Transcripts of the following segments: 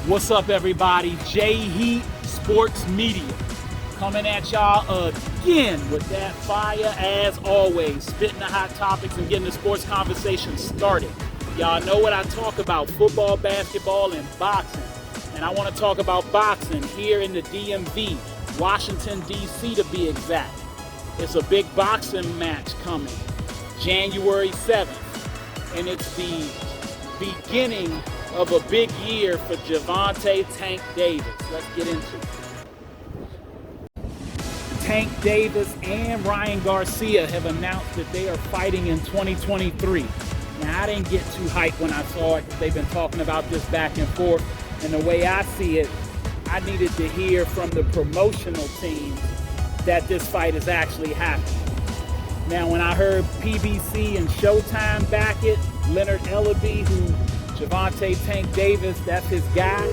What's up, everybody? J Heat Sports Media coming at y'all again with that fire as always, spitting the hot topics and getting the sports conversation started. Y'all know what I talk about: football, basketball, and boxing. And I want to talk about boxing here in the DMV, Washington, D.C. to be exact. It's a big boxing match coming, January 7th, and it's the beginning of a big year for Gervonta Tank Davis. Let's get into it. Tank Davis and Ryan Garcia have announced that they are fighting in 2023. Now, I didn't get too hyped when I saw it because they've been talking about this back and forth. And the way I see it, I needed to hear from the promotional team that this fight is actually happening. Now, when I heard PBC and Showtime back it, Leonard Ellaby, who Gervonta Tank Davis, that's his guy,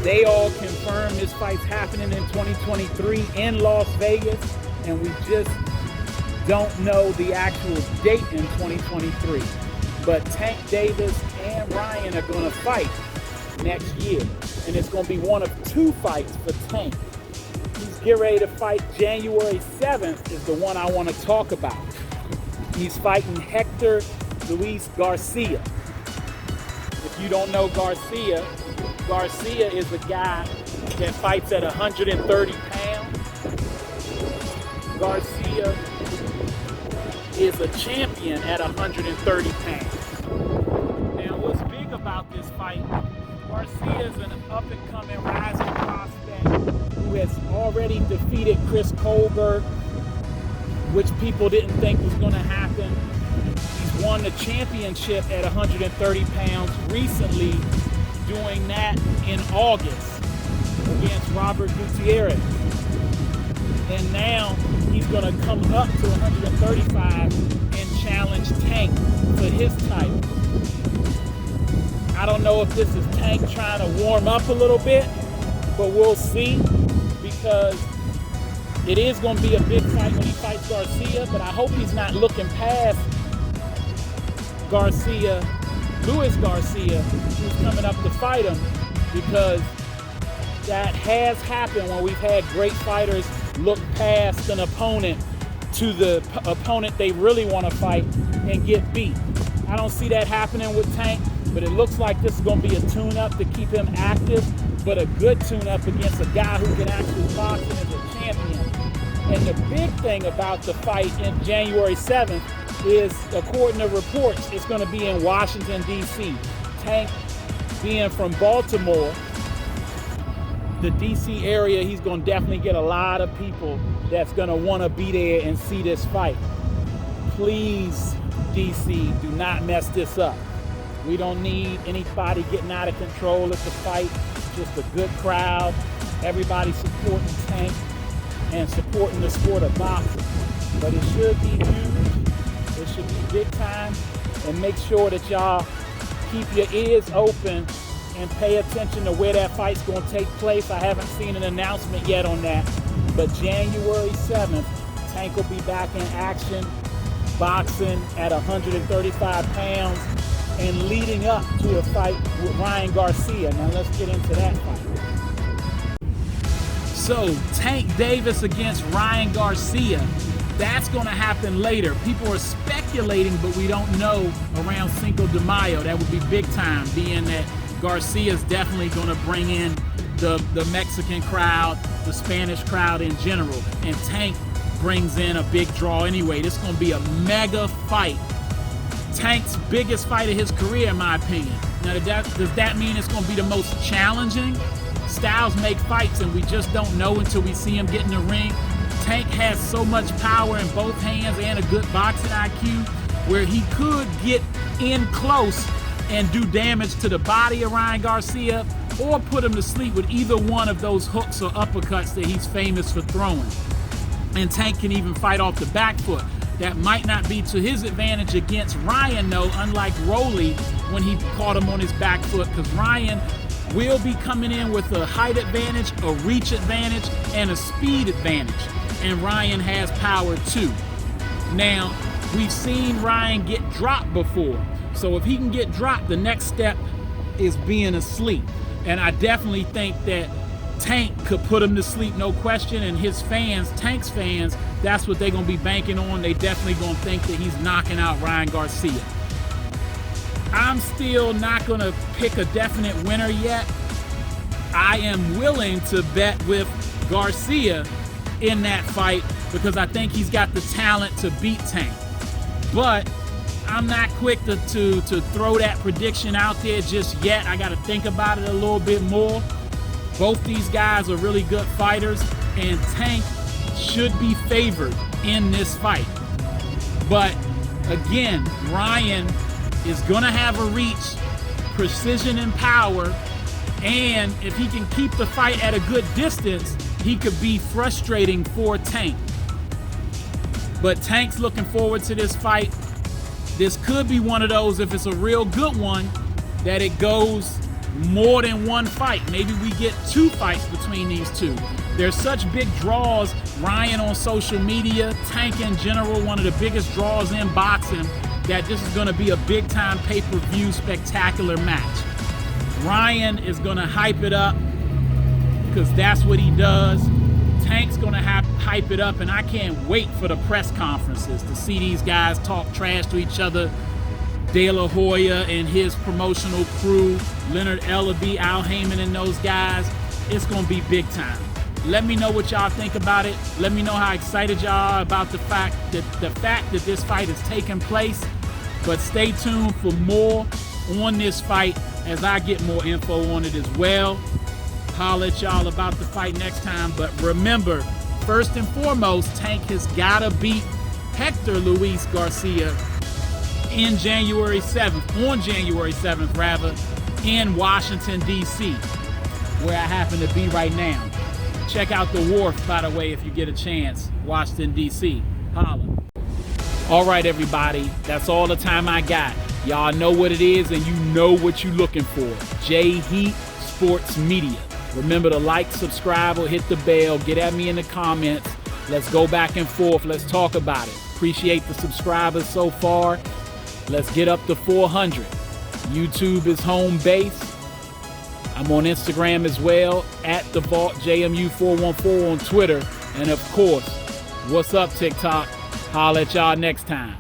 they all confirmed this fight's happening in 2023 in Las Vegas, and we just don't know the actual date in 2023. But Tank Davis and Ryan are going to fight next year, and it's going to be one of two fights for Tank. He's getting ready to fight January 7th is the one I want to talk about. He's fighting Hector Luis Garcia. If you don't know Garcia, Garcia is a guy that fights at 130 pounds. Garcia is a champion at 130 pounds. Now, what's big about this fight, Garcia is an up-and-coming rising prospect who has already defeated Chris Colbert, which people didn't think was going to happen. He's won the championship at 130 pounds recently, doing that in August against Robert Gutierrez. And now he's going to come up to 135 and challenge Tank for his title. I don't know if this is Tank trying to warm up a little bit, but we'll see, because it is going to be a big fight when he fights Garcia, but I hope he's not looking past Garcia, Luis Garcia, who's coming up to fight him, because that has happened when we've had great fighters look past an opponent to the opponent they really want to fight and get beat. I don't see that happening with Tank, but it looks like this is going to be a tune-up to keep him active, but a good tune-up against a guy who can actually box and is a champion. And the big thing about the fight in January 7th is, according to reports, it's going to be in Washington, D.C. Tank being from Baltimore, the D.C. area, he's going to definitely get a lot of people that's going to want to be there and see this fight. Please, D.C., do not mess this up. We don't need anybody getting out of control at the fight. Just a good crowd, everybody supporting Tank and supporting the sport of boxing. But it should be huge. It should be big time. And make sure that y'all keep your ears open and pay attention to where that fight's going to take place. I haven't seen an announcement yet on that. But January 7th, Tank will be back in action, boxing at 135 pounds and leading up to a fight with Ryan Garcia. Now let's get into that fight. So, Tank Davis against Ryan Garcia. That's going to happen later. People are speculating, but we don't know, around Cinco de Mayo. That would be big time, being that Garcia's definitely going to bring in the Mexican crowd, the Spanish crowd in general. And Tank brings in a big draw anyway. This is going to be a mega fight. Tank's biggest fight of his career, in my opinion. Now, does that mean it's going to be the most challenging? Styles make fights, and we just don't know until we see him get in the ring. Tank has so much power in both hands and a good boxing IQ where he could get in close and do damage to the body of Ryan Garcia, or put him to sleep with either one of those hooks or uppercuts that he's famous for throwing. And Tank can even fight off the back foot. That might not be to his advantage against Ryan, though, unlike Rolly when he caught him on his back foot, because Ryan will be coming in with a height advantage, a reach advantage, and a speed advantage. And Ryan has power too. Now, we've seen Ryan get dropped before. So if he can get dropped, the next step is being asleep. And I definitely think that Tank could put him to sleep, no question. And his fans, Tank's fans, that's what they're going to be banking on. They definitely going to think that he's knocking out Ryan Garcia. I'm still not going to pick a definite winner yet. I am willing to bet with Garcia in that fight because I think he's got the talent to beat Tank. But I'm not quick to throw that prediction out there just yet. I got to think about it a little bit more. Both these guys are really good fighters, and Tank should be favored in this fight. But again, Ryan is going to have a reach, precision and power, and if he can keep the fight at a good distance, he could be frustrating for Tank. But Tank's looking forward to this fight. This could be one of those, if it's a real good one, that it goes more than one fight. Maybe we get 2 fights between these two. There's such big draws. Ryan on social media, Tank in general, one of the biggest draws in boxing, that this is going to be a big-time pay-per-view spectacular match. Ryan is going to hype it up because that's what he does. Tank's going to hype it up, and I can't wait for the press conferences to see these guys talk trash to each other. De La Hoya and his promotional crew, Leonard Ellaby, Al Heyman and those guys. It's going to be big time. Let me know what y'all think about it. Let me know how excited y'all are about the fact that this fight is taking place. But stay tuned for more on this fight as I get more info on it as well. Holler at y'all about the fight next time. But remember, first and foremost, Tank has got to beat Hector Luis Garcia on January 7th rather, in Washington, D.C., where I happen to be right now. Check out the Wharf, by the way, if you get a chance. Washington, D.C. Holla. All right, everybody. That's all the time I got. Y'all know what it is, and you know what you're looking for. J-Heat Sports Media. Remember to like, subscribe, or hit the bell. Get at me in the comments. Let's go back and forth. Let's talk about it. Appreciate the subscribers so far. Let's get up to 400. YouTube is home base. I'm on Instagram as well, at The Vault JMU414 on Twitter. And of course, what's up, TikTok? Holla at y'all next time.